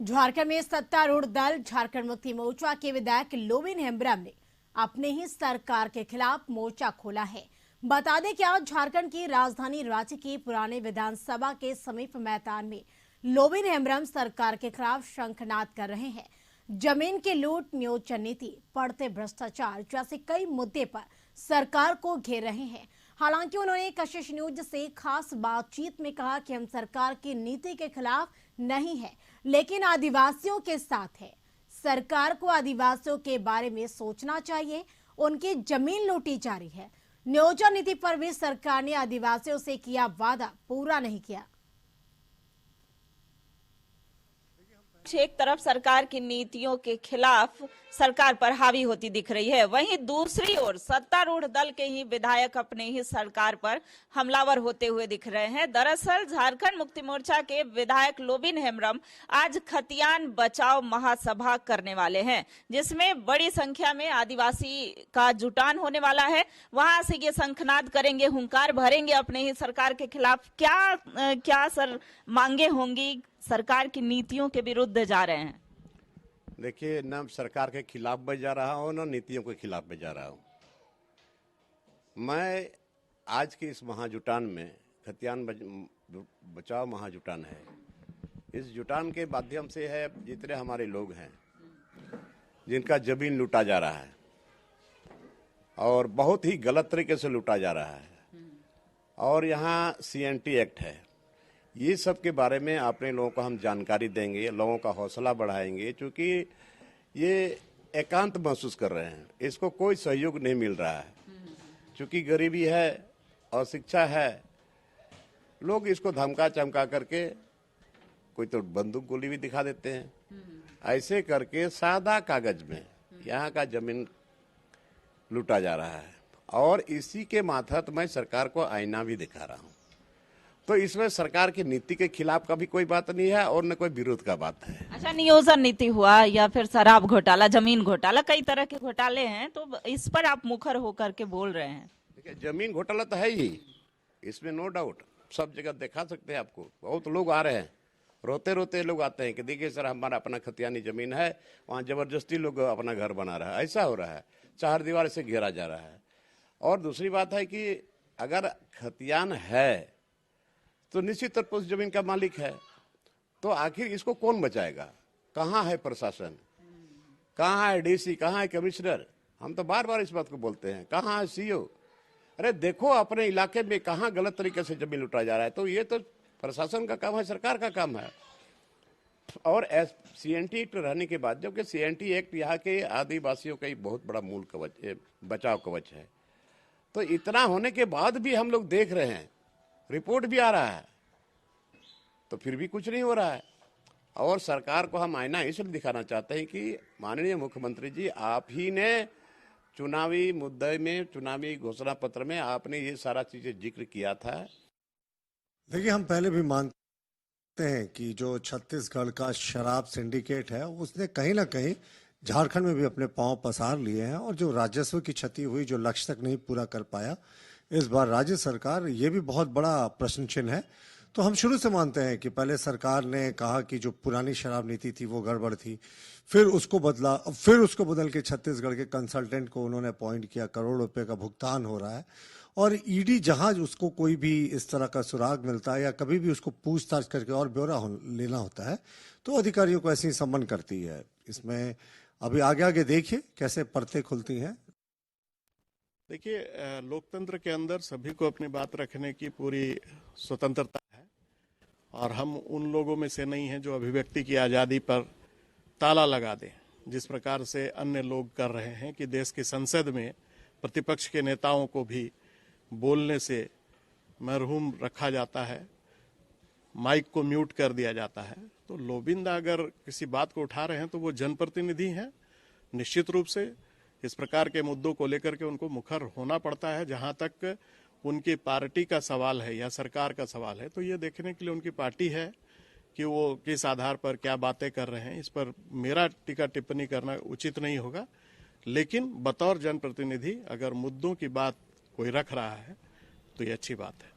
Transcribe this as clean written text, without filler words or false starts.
झारखंड में सत्तारूढ़ दल झारखंड मुक्ति मोर्चा के विधायक लोबिन हेम्ब्रम ने अपने ही सरकार के खिलाफ मोर्चा खोला है। बता दें कि आज झारखंड की राजधानी रांची की पुराने विधानसभा के समीप मैदान में लोबिन हेम्ब्रम सरकार के खिलाफ शंखनाद कर रहे हैं। जमीन की लूट, नियोजन नीति, बढ़ते भ्रष्टाचार जैसे कई मुद्दे पर सरकार को घेर रहे हैं। हालांकि उन्होंने कशिश न्यूज से खास बातचीत में कहा कि हम सरकार की नीति के खिलाफ नहीं है, लेकिन आदिवासियों के साथ है। सरकार को आदिवासियों के बारे में सोचना चाहिए। उनकी जमीन लूटी जा रही है। नियोजन नीति पर भी सरकार ने आदिवासियों से किया वादा पूरा नहीं किया। एक तरफ सरकार की नीतियों के खिलाफ सरकार पर हावी होती दिख रही है, वहीं दूसरी ओर सत्तारूढ़ दल के ही विधायक अपने ही सरकार पर हमलावर होते हुए दिख रहे हैं। दरअसल झारखंड मुक्ति मोर्चा के विधायक लोबिन हेम्ब्रम आज खतियान बचाओ महासभा करने वाले हैं, जिसमें बड़ी संख्या में आदिवासी का जुटान होने वाला है। वहां से ये शंखनाद करेंगे, हुंकार भरेंगे अपने ही सरकार के खिलाफ। क्या सर मांगे होंगी? सरकार की नीतियों के विरुद्ध जा रहे हैं। देखिए, न सरकार के खिलाफ मैं जा रहा हूं, न नीतियों के खिलाफ मैं जा रहा हूं। मैं आज के इस महाजुटान में, खतियान बचाओ महाजुटान है, इस जुटान के माध्यम से है जितने हमारे लोग हैं जिनका जमीन लूटा जा रहा है और बहुत ही गलत तरीके से लूटा जा रहा है, और यहाँ CNT एक्ट है, ये सब के बारे में अपने लोगों को हम जानकारी देंगे, लोगों का हौसला बढ़ाएंगे, क्योंकि ये एकांत महसूस कर रहे हैं, इसको कोई सहयोग नहीं मिल रहा है। क्योंकि गरीबी है और शिक्षा है, लोग इसको धमका चमका करके, कोई तो बंदूक गोली भी दिखा देते हैं, ऐसे करके सादा कागज में यहाँ का जमीन लूटा जा रहा है। और इसी के माथत मैं सरकार को आईना भी दिखा रहा हूँ। तो इसमें सरकार की नीति के खिलाफ का भी कोई बात नहीं है और न कोई विरोध का बात है। अच्छा, नियोजन नीति हुआ या फिर शराब घोटाला, जमीन घोटाला, कई तरह के घोटाले हैं, तो इस पर आप मुखर होकर के बोल रहे हैं। देखिए, जमीन घोटाला तो है ही, इसमें नो डाउट, सब जगह दिखा सकते हैं आपको। बहुत लोग आ रहे हैं, रोते रोते लोग आते हैं कि देखिए सर, हमारा अपना खतियानी जमीन है, वहाँ जबरदस्ती लोग अपना घर बना रहा है, ऐसा हो रहा है, चार दीवार से घेरा जा रहा है। और दूसरी बात है कि अगर खतियान है तो निश्चित तौर पर उस जमीन का मालिक है, तो आखिर इसको कौन बचाएगा? कहाँ है प्रशासन, कहाँ है DC, कहाँ है कमिश्नर? हम तो बार बार इस बात को बोलते हैं, कहाँ है CO? अरे देखो अपने इलाके में कहाँ गलत तरीके से जमीन लुटाया जा रहा है। तो ये तो प्रशासन का काम है, सरकार का काम है। और CNT एक्ट रहने के बाद, जबकि CNT एक्ट यहाँ के आदिवासियों का एक बहुत बड़ा मूल कवच, बचाव कवच है, तो इतना होने के बाद भी हम लोग देख रहे हैं, रिपोर्ट भी आ रहा है, तो फिर भी कुछ नहीं हो रहा है। और सरकार को हम आईना इसलिए दिखाना चाहते हैं कि माननीय मुख्यमंत्री जी, आप ही ने चुनावी मुद्दे में, चुनावी घोषणा पत्र में आपने ये सारा चीजें जिक्र किया था। देखिए, हम पहले भी मानते हैं कि जो छत्तीसगढ़ का शराब सिंडिकेट है, उसने कहीं ना कहीं झारखंड में भी अपने पांव पसार लिए हैं, और जो राजस्व की क्षति हुई, जो लक्ष्य तक नहीं पूरा कर पाया इस बार राज्य सरकार, ये भी बहुत बड़ा प्रश्न चिन्ह है। तो हम शुरू से मानते हैं कि पहले सरकार ने कहा कि जो पुरानी शराब नीति थी वो गड़बड़ थी, फिर उसको बदला, फिर उसको बदल के छत्तीसगढ़ के कंसल्टेंट को उन्होंने अपॉइंट किया, करोड़ रुपए का भुगतान हो रहा है। और ED जहां उसको कोई भी इस तरह का सुराग मिलता है या कभी भी उसको पूछताछ करके और ब्यौरा लेना होता है, तो अधिकारियों को ऐसे ही सम्मन करती है। इसमें अभी आगे आगे देखिए कैसे परतें खुलती हैं। देखिए, लोकतंत्र के अंदर सभी को अपनी बात रखने की पूरी स्वतंत्रता है, और हम उन लोगों में से नहीं हैं जो अभिव्यक्ति की आज़ादी पर ताला लगा दें, जिस प्रकार से अन्य लोग कर रहे हैं कि देश की संसद में प्रतिपक्ष के नेताओं को भी बोलने से मरहूम रखा जाता है, माइक को म्यूट कर दिया जाता है। तो लोबिंदा अगर किसी बात को उठा रहे हैं तो वो जनप्रतिनिधि हैं, निश्चित रूप से इस प्रकार के मुद्दों को लेकर के उनको मुखर होना पड़ता है। जहां तक उनकी पार्टी का सवाल है या सरकार का सवाल है, तो ये देखने के लिए उनकी पार्टी है कि वो किस आधार पर क्या बातें कर रहे हैं। इस पर मेरा टीका टिप्पणी करना उचित नहीं होगा, लेकिन बतौर जनप्रतिनिधि अगर मुद्दों की बात कोई रख रहा है तो ये अच्छी बात है।